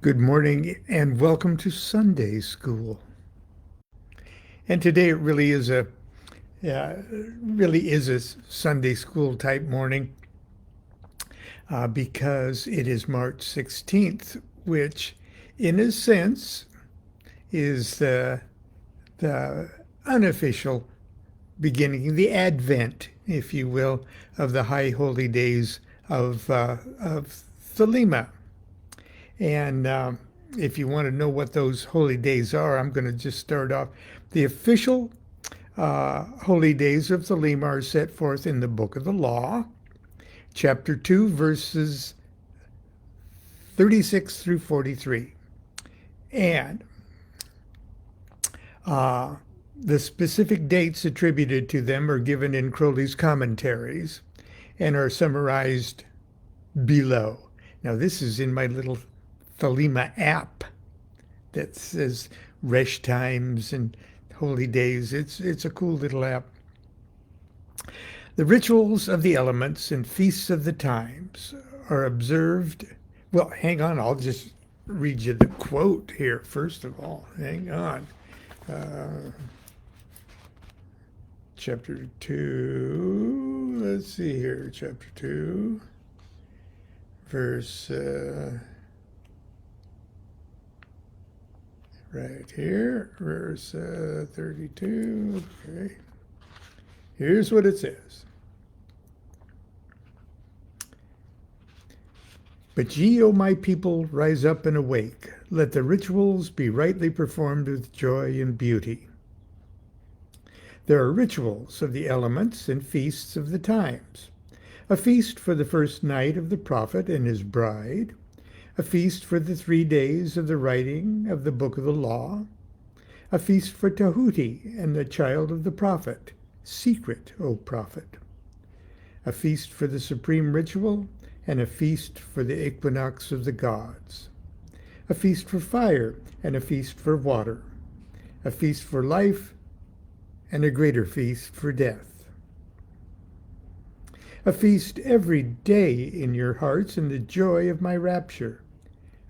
Good morning and welcome to Sunday School. And today it really is a Sunday school type morning because it is March 16th, which in a sense is the unofficial beginning, the advent, if you will, of the high holy days of Thelema. And if you want to know what those holy days are, I'm going to just start off. The official holy days of Thelema are set forth in the Book of the Law, chapter 2, verses 36 through 43. And the specific dates attributed to them are given in Crowley's commentaries and are summarized below. Now, this is in my little Thelema app that says Resh times and holy days. It's a cool little app. The rituals of the elements and feasts of the times are observed. Well, hang on, I'll just read you the quote here first of all. Hang on. Chapter 2, let's see here, chapter 2, verse right here, verse 32. Okay. Here's what it says. But ye, O my people, rise up and awake. Let the rituals be rightly performed with joy and beauty. There are rituals of the elements and feasts of the times. A feast for the first night of the prophet and his bride, a feast for the 3 days of the writing of the book of the law, a feast for Tahuti and the child of the prophet, secret, O prophet, a feast for the supreme ritual, and a feast for the equinox of the gods, a feast for fire and a feast for water, a feast for life and a greater feast for death. A feast every day in your hearts in the joy of my rapture,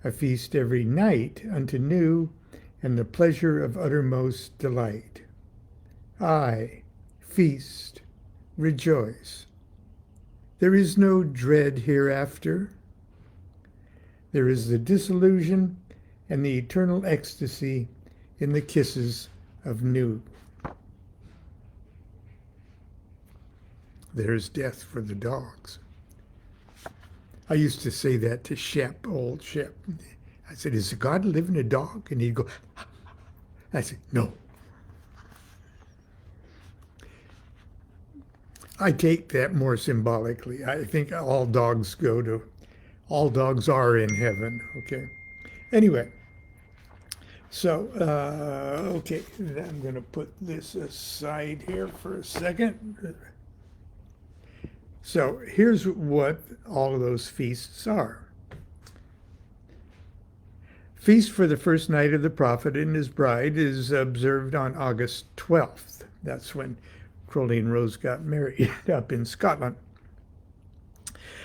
a feast every night unto new and the pleasure of uttermost delight. I feast, rejoice. There is no dread hereafter. There is the disillusion and the eternal ecstasy in the kisses of new. There's death for the dogs. I used to say that to Shep, old Shep. I said, is God live in a dog? And he'd go, I said, no. I take that more symbolically. I think all dogs are in heaven, okay? Anyway, so, okay, I'm going to put this aside here for a second. So here's what all of those feasts are. Feast for the first night of the prophet and his bride is observed on August 12th. That's when Crowley and Rose got married up in Scotland.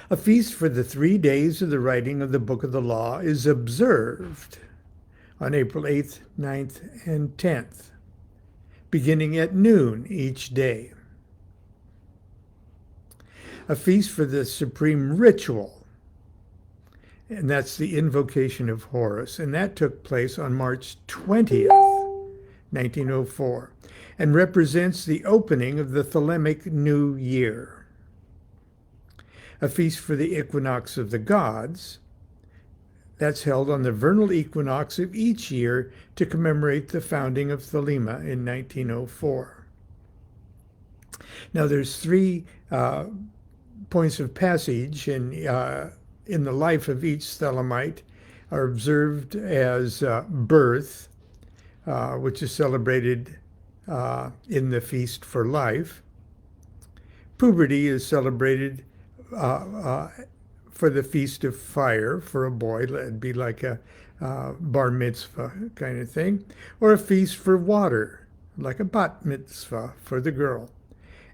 A feast for the 3 days of the writing of the Book of the Law is observed on April 8th, 9th, and 10th, beginning at noon each day. A feast for the supreme ritual, and that's the invocation of Horus, and that took place on March 20th, 1904, and represents the opening of the Thelemic New Year. A feast for the equinox of the gods, that's held on the vernal equinox of each year to commemorate the founding of Thelema in 1904. Now there's 3 points of passage in the life of each Thelemite are observed as birth, which is celebrated in the feast for life. Puberty is celebrated for the feast of fire for a boy. It'd be like a bar mitzvah kind of thing, or a feast for water, like a bat mitzvah for the girl.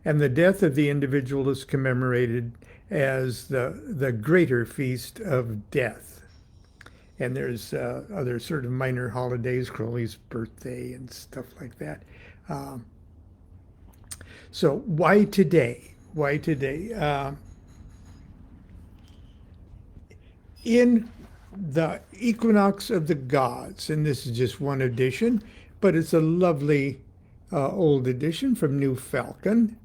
And the death of the individual is commemorated as the greater feast of death. And there's other sort of minor holidays, Crowley's birthday and stuff like that. Um, so why today? Why today? In the Equinox of the Gods, and this is just one edition, but it's a lovely old edition from New Falcon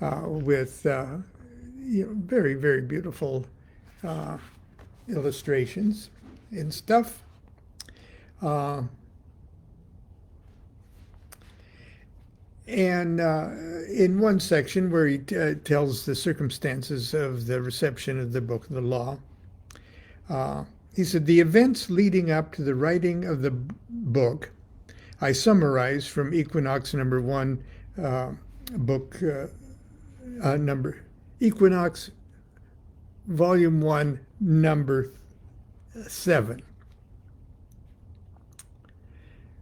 with very, very beautiful illustrations and stuff. And in one section where he tells the circumstances of the reception of the Book of the Law, he said, the events leading up to the writing of the book, I summarize from Equinox number 1, book Equinox volume 1, number 7.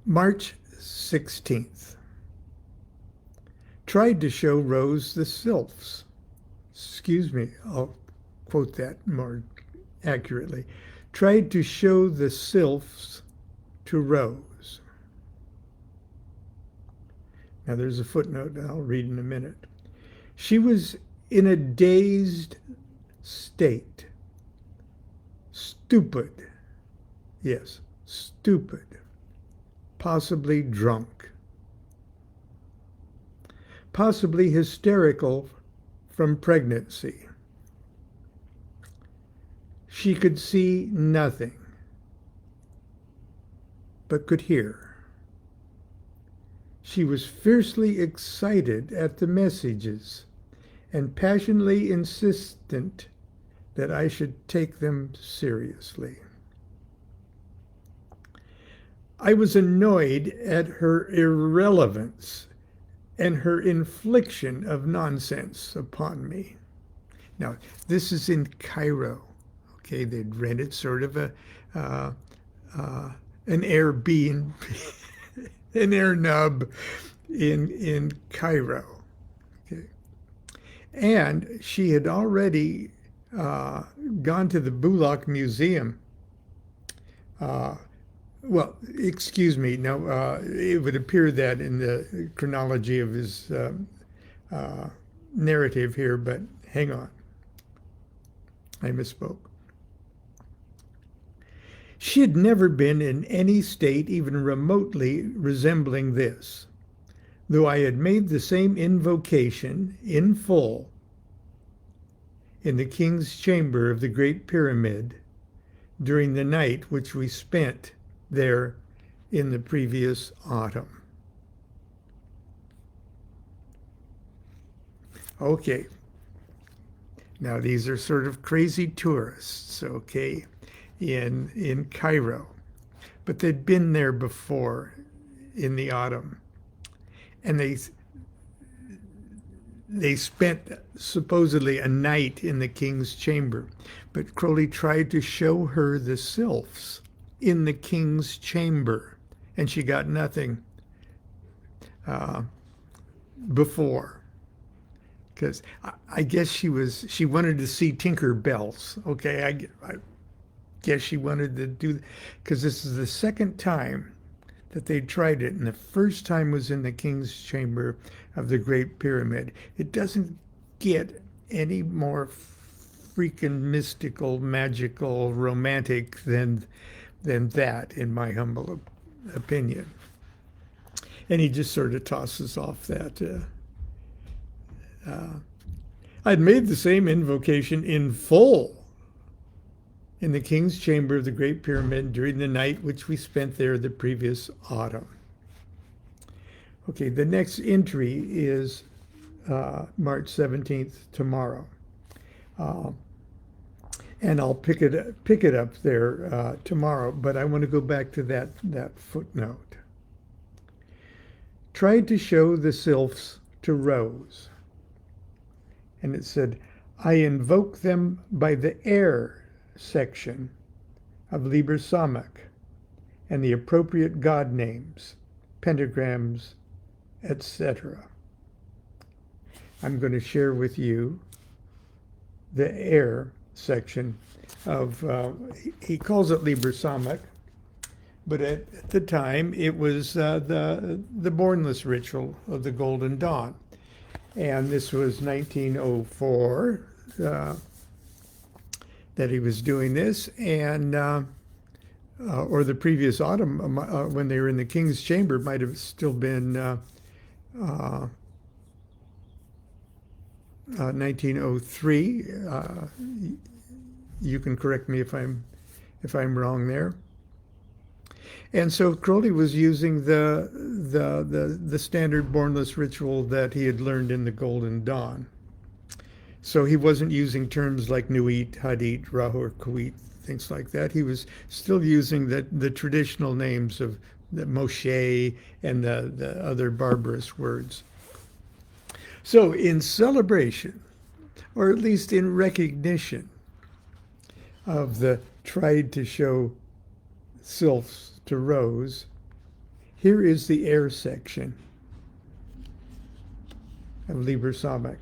March 16th. Tried to show Rose the Sylphs. Excuse me, I'll quote that more accurately. Tried to show the Sylphs to Rose. Now there's a footnote that I'll read in a minute. She was in a dazed state. Stupid. Yes, stupid. Possibly drunk. Possibly hysterical from pregnancy. She could see nothing, but could hear. She was fiercely excited at the messages and passionately insistent that I should take them seriously. I was annoyed at her irrelevance and her infliction of nonsense upon me. Now, this is in Cairo. Okay, they'd rented sort of an Airbnb, an air nub in Cairo. Okay, and she had already gone to the Bullock Museum. Well, excuse me. No, it would appear that in the chronology of his narrative here, but hang on. I misspoke. She had never been in any state even remotely resembling this, though I had made the same invocation in full in the king's chamber of the Great Pyramid during the night which we spent there in the previous autumn. Okay. Now these are sort of crazy tourists, okay, in Cairo. But they'd been there before in the autumn. And they spent supposedly a night in the king's chamber. But Crowley tried to show her the Sylphs in the king's chamber, and she got nothing before, because I guess she wanted to see Tinker Bells. Okay, I guess she wanted to do, because this is the second time that they tried it, and the first time was in the king's chamber of the Great Pyramid. It doesn't get any more freaking mystical, magical, romantic than that, in my humble opinion. And he just sort of tosses off that. I'd made the same invocation in full in the king's chamber of the Great Pyramid during the night which we spent there the previous autumn. Okay, the next entry is March 17th, tomorrow. And I'll pick it up there tomorrow, but I want to go back to that footnote. Tried to show the Sylphs to Rose. And it said, I invoke them by the air section of Liber Samach and the appropriate god names, pentagrams, etc. I'm going to share with you the air section of, he calls it Liber Samach, but at the time it was the bornless ritual of the Golden Dawn. And this was 1904 that he was doing this, and or the previous autumn when they were in the King's Chamber, might have still been 1903. You can correct me if I'm wrong there. And so Crowley was using the standard bornless ritual that he had learned in the Golden Dawn. So he wasn't using terms like Nuit, Hadit, Rahur, Kuit, things like that. He was still using the traditional names of the Moshe and the other barbarous words. So in celebration, or at least in recognition of the tried to show Sylphs to Rose, here is the air section of Liber Samach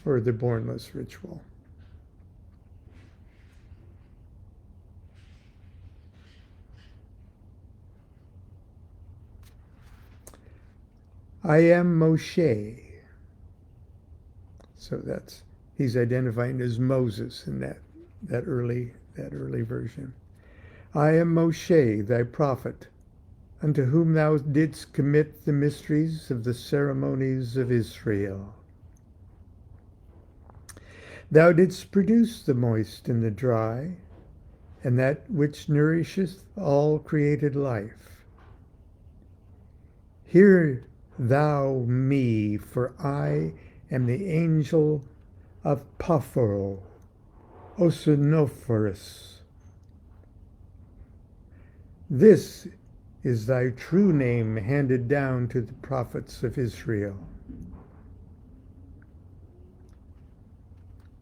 for the bornless ritual. I am Moshe. So he's identifying as Moses in that early version. I am Moshe, thy prophet, unto whom thou didst commit the mysteries of the ceremonies of Israel. Thou didst produce the moist and the dry, and that which nourisheth all created life. Hear thou me, for I am the angel of Paphoro, Oceanophorus. This is thy true name handed down to the prophets of Israel.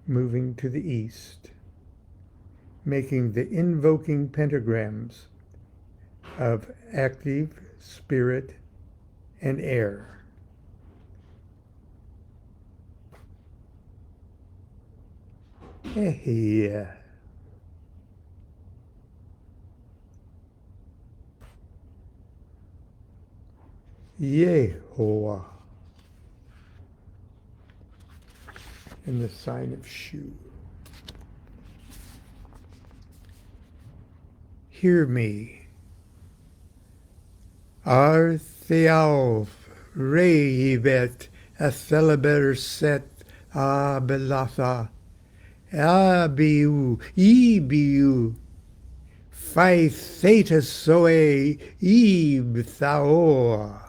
Moving to the east, making the invoking pentagrams of active, spirit, and air. Yeah. Yehovah, and the sign of Shu. Hear me. Artheaov reibet atheleber set abelatha abiu ibiu phai theta soe ib thaor.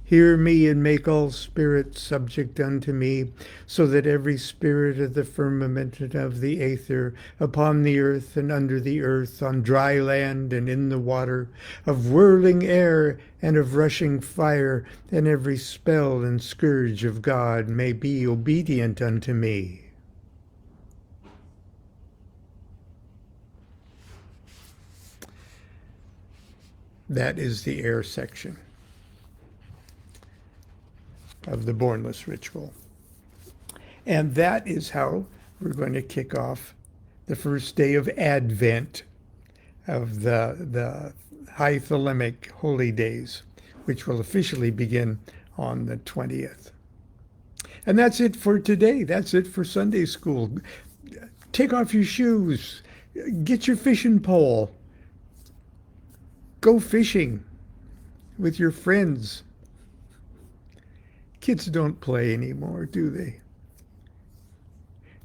Hear me and make all spirits subject unto me, so that every spirit of the firmament and of the aether, upon the earth and under the earth, on dry land and in the water, of whirling air and of rushing fire, and every spell and scourge of God may be obedient unto me. That is the air section of the bornless ritual. And that is how we're going to kick off the first day of Advent of the High Thelemic Holy Days, which will officially begin on the 20th. And that's it for today. That's it for Sunday school. Take off your shoes. Get your fishing pole. Go fishing with your friends. Kids don't play anymore, do they?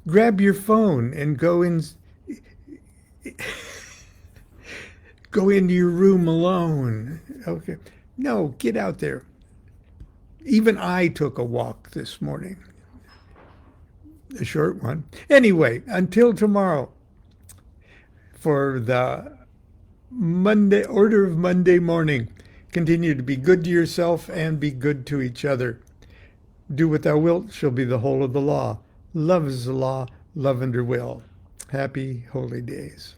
Grab your phone and go into your room alone. Okay. No, get out there. Even I took a walk this morning. A short one. Anyway, until tomorrow for the order of Monday morning. Continue to be good to yourself and be good to each other. Do what thou wilt shall be the whole of the law. Love is the law, love under will. Happy holy days.